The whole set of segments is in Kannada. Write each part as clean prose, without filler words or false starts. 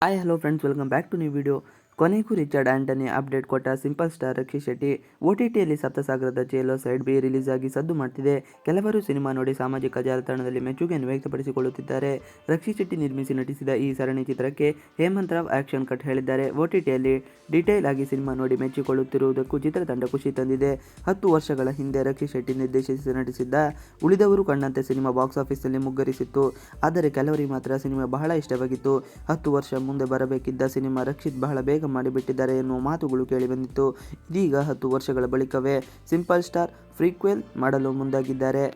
Hi hello friends, welcome back to new video. ಕೊನೆಗೂ ರಿಚರ್ಡ್ ಆಂಟನಿ ಅಪ್ಡೇಟ್ ಕೊಟ್ಟ ಸಿಂಪಲ್ ಸ್ಟಾರ್ ರಕ್ಷಿತ್ ಶೆಟ್ಟಿ. OTTಯಲ್ಲಿ ಸಪ್ತಸಾಗರದ ಜೈಲೋ ಸೈಡ್ ಬಿ ರಿಲೀಸ್ ಆಗಿ ಸದ್ದು ಮಾಡ್ತಿದೆ. ಕೆಲವರು ಸಿನಿಮಾ ನೋಡಿ ಸಾಮಾಜಿಕ ಜಾಲತಾಣದಲ್ಲಿ ಮೆಚ್ಚುಗೆಯನ್ನು ವ್ಯಕ್ತಪಡಿಸಿಕೊಳ್ಳುತ್ತಿದ್ದಾರೆ. ರಕ್ಷಿತ್ ಶೆಟ್ಟಿ ನಿರ್ಮಿಸಿ ನಟಿಸಿದ ಈ ಸರಣಿ ಚಿತ್ರಕ್ಕೆ ಹೇಮಂತ್ ರಾವ್ ಆಕ್ಷನ್ ಕಟ್ ಹೇಳಿದ್ದಾರೆ. OTTಯಲ್ಲಿ ಡೀಟೇಲ್ ಆಗಿ ಸಿನಿಮಾ ನೋಡಿ ಮೆಚ್ಚಿಕೊಳ್ಳುತ್ತಿರುವುದಕ್ಕೂ ಚಿತ್ರತಂಡ ಖುಷಿ ತಂದಿದೆ. 10 ವರ್ಷಗಳ ಹಿಂದೆ ರಕ್ಷಿತ್ ಶೆಟ್ಟಿ ನಿರ್ದೇಶಿಸಿ ನಟಿಸಿದ್ದ ಉಳಿದವರು ಕಂಡಂತೆ ಸಿನಿಮಾ ಬಾಕ್ಸ್ ಆಫೀಸ್ನಲ್ಲಿ ಮುಗ್ಗರಿಸಿತ್ತು. ಆದರೆ ಕೆಲವರಿಗೆ ಮಾತ್ರ ಸಿನಿಮಾ ಬಹಳ ಇಷ್ಟವಾಗಿತ್ತು. 10 ವರ್ಷ ಮುಂದೆ ಬರಬೇಕಿದ್ದ ಸಿನಿಮಾ ರಕ್ಷಿತ್ ಬಹಳ ಬೇಗ ಮಾಡಿಬಿಟ್ಟಿದ್ದಾರೆ ಎನ್ನುವ ಮಾತುಗಳು ಕೇಳಿಬಂದಿತ್ತು. ಇದೀಗ 10 ವರ್ಷಗಳ ಬಳಿಕವೇ ಸಿಂಪಲ್ ಸ್ಟಾರ್ ಪ್ರೀಕ್ವೆಲ್ ಮಾಡಲು ಮುಂದಾಗಿದ್ದಾರೆ.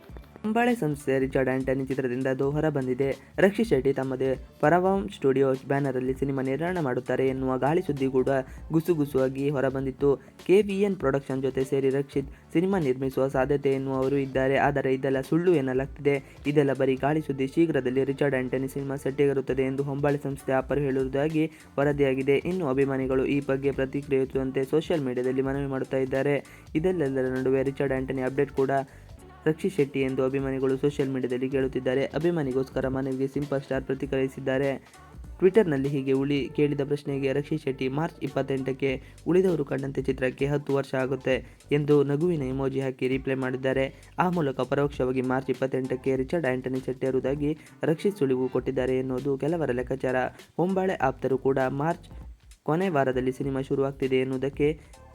ಹೊಂಬಾಳೆ ಸಂಸ್ಥೆಯ ರಿಚರ್ಡ್ ಆಂಟನಿ ಚಿತ್ರದಿಂದ ಅದು ಹೊರಬಂದಿದೆ. ರಕ್ಷಿತ್ ಶೆಟ್ಟಿ ತಮ್ಮದೇ ಪರವಾಮ್ ಸ್ಟುಡಿಯೋಸ್ ಬ್ಯಾನರಲ್ಲಿ ಸಿನಿಮಾ ನಿರ್ಮಾಣ ಮಾಡುತ್ತಾರೆ ಎನ್ನುವ ಗಾಳಿ ಸುದ್ದಿ ಕೂಡ ಗುಸುಗುಸುಯಾಗಿ ಹೊರಬಂದಿತ್ತು. KVN ಪ್ರೊಡಕ್ಷನ್ ಜೊತೆ ಸೇರಿ ರಕ್ಷಿತ್ ಸಿನಿಮಾ ನಿರ್ಮಿಸುವ ಸಾಧ್ಯತೆ ಎನ್ನುವವರು ಇದ್ದಾರೆ. ಆದರೆ ಇದೆಲ್ಲ ಸುಳ್ಳು ಎನ್ನಲಾಗ್ತಿದೆ. ಇದೆಲ್ಲ ಬರೀ ಗಾಳಿ ಸುದ್ದಿ. ಶೀಘ್ರದಲ್ಲಿ ರಿಚರ್ಡ್ ಆಂಟನಿ ಸಿನಿಮಾ ಸೆಟ್ಟೇರುತ್ತದೆ ಎಂದು ಹೊಂಬಾಳೆ ಸಂಸ್ಥೆ ಅಪ್ಪರು ಹೇಳಿರುವುದಾಗಿ ವರದಿಯಾಗಿದೆ. ಇನ್ನು ಅಭಿಮಾನಿಗಳು ಈ ಬಗ್ಗೆ ಪ್ರತಿಕ್ರಿಯಿಸುವಂತೆ ಸೋಷಿಯಲ್ ಮೀಡಿಯಾದಲ್ಲಿ ಮನವಿ ಮಾಡುತ್ತಾ ಇದ್ದಾರೆ. ಇದೆಲ್ಲದರ ನಡುವೆ ರಿಚರ್ಡ್ ಆಂಟನಿ ಅಪ್ಡೇಟ್ ಕೂಡ ರಕ್ಷಿತ್ ಶೆಟ್ಟಿ ಎಂದು ಅಭಿಮಾನಿಗಳು ಸೋಷಿಯಲ್ ಮೀಡಿಯಾದಲ್ಲಿ ಕೇಳುತ್ತಿದ್ದಾರೆ. ಅಭಿಮಾನಿಗೋಸ್ಕರ ಮನವಿಗೆ ಸಿಂಪಲ್ ಸ್ಟಾರ್ ಪ್ರತಿಕ್ರಿಯಿಸಿದ್ದಾರೆ. ಟ್ವಿಟರ್ನಲ್ಲಿ ಹೀಗೆ ಕೇಳಿದ ಪ್ರಶ್ನೆಗೆ ರಕ್ಷಿತ್ ಶೆಟ್ಟಿ ಮಾರ್ಚ್ 28ಕ್ಕೆ ಉಳಿದವರು ಕಂಡಂತೆ ಚಿತ್ರಕ್ಕೆ 10 ವರ್ಷ ಆಗುತ್ತೆ ಎಂದು ನಗುವಿನ ಇಮೋಜಿ ಹಾಕಿ ರಿಪ್ಲೈ ಮಾಡಿದ್ದಾರೆ. ಆ ಮೂಲಕ ಪರೋಕ್ಷವಾಗಿ ಮಾರ್ಚ್ 28ಕ್ಕೆ ರಿಚರ್ಡ್ ಆಂಟನಿ ಸೆಟ್ಟೇರುವುದಾಗಿ ರಕ್ಷಿತ್ ಸುಳಿವು ಕೊಟ್ಟಿದ್ದಾರೆ ಎನ್ನುವುದು ಕೆಲವರ ಲೆಕ್ಕಾಚಾರ. ಹೊಂಬಾಳೆ ಆಪ್ತರು ಕೂಡ ಮಾರ್ಚ್ ಕೊನೆ ವಾರದಲ್ಲಿ ಸಿನಿಮಾ ಶುರುವಾಗ್ತಿದೆ ಎನ್ನುವುದಕ್ಕೆ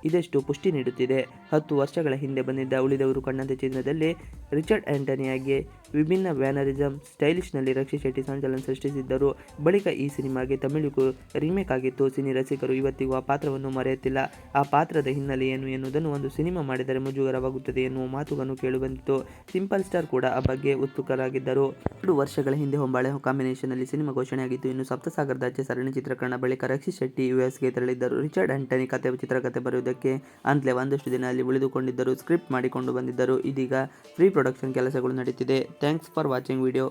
ಇದಷ್ಟು ಪುಷ್ಟಿ ನೀಡುತ್ತಿದೆ. 10 ವರ್ಷಗಳ ಹಿಂದೆ ಬಂದಿದ್ದ ಉಳಿದವರು ಕಂಡಂತೆ ಚಿತ್ರದಲ್ಲಿ ರಿಚರ್ಡ್ ಆಂಟನಿಯಾಗಿ ವಿಭಿನ್ನ ವ್ಯಾನರಿಸಂ ಸ್ಟೈಲಿಶ್ನಲ್ಲಿ ರಕ್ಷಿತ್ ಶೆಟ್ಟಿ ಸಂಚಲನ ಸೃಷ್ಟಿಸಿದ್ದರು. ಬಳಿಕ ಈ ಸಿನಿಮಾಗೆ ತಮಿಳಿಗೂ ರೀಮೇಕ್ ಆಗಿತ್ತು. ಸಿನಿ ರಸಿಕರು ಇವತ್ತಿಗೂ ಆ ಪಾತ್ರವನ್ನು ಮರೆಯುತ್ತಿಲ್ಲ. ಆ ಪಾತ್ರದ ಹಿನ್ನೆಲೆ ಏನು ಎನ್ನುವುದನ್ನು ಒಂದು ಸಿನಿಮಾ ಮಾಡಿದರೆ ಮುಜುಗರವಾಗುತ್ತದೆ ಎನ್ನುವ ಮಾತುಗಳನ್ನು ಕೇಳಿಬಂದಿತ್ತು. ಸಿಂಪಲ್ ಸ್ಟಾರ್ ಕೂಡ ಆ ಬಗ್ಗೆ ಉತ್ಸುಕರಾಗಿದ್ದರು. 2 ವರ್ಷಗಳ ಹಿಂದೆ ಹೊಂಬಾಳೆ ಕಾಂಬಿನೇಷನ್ನಲ್ಲಿ ಸಿನಿಮಾ ಘೋಷಣೆಯಾಗಿತ್ತು. ಇನ್ನು ಸಪ್ತಸಾಗರದ ಆಚೆ ಸರಣಿ ಚಿತ್ರೀಕರಣ ಬಳಿಕ ರಕ್ಷಿತ್ ಶೆಟ್ಟಿ USಗೆ ತೆರಳಿದ್ದರು. ರಿಚರ್ಡ್ ಆಂಟನಿ ಚಿತ್ರಕಥೆ ಬರೆಯುವುದಕ್ಕೆ ಅಂತಲೇ ಒಂದಷ್ಟು ದಿನ ಅಲ್ಲಿ ಉಳಿದುಕೊಂಡಿದ್ದರು. ಸ್ಕ್ರಿಪ್ಟ್ ಮಾಡಿಕೊಂಡು ಬಂದಿದ್ದರು. ಇದೀಗ ಪ್ರೀ ಪ್ರೊಡಕ್ಷನ್ ಕೆಲಸಗಳು ನಡೆಯುತ್ತಿದೆ. Thanks for watching video.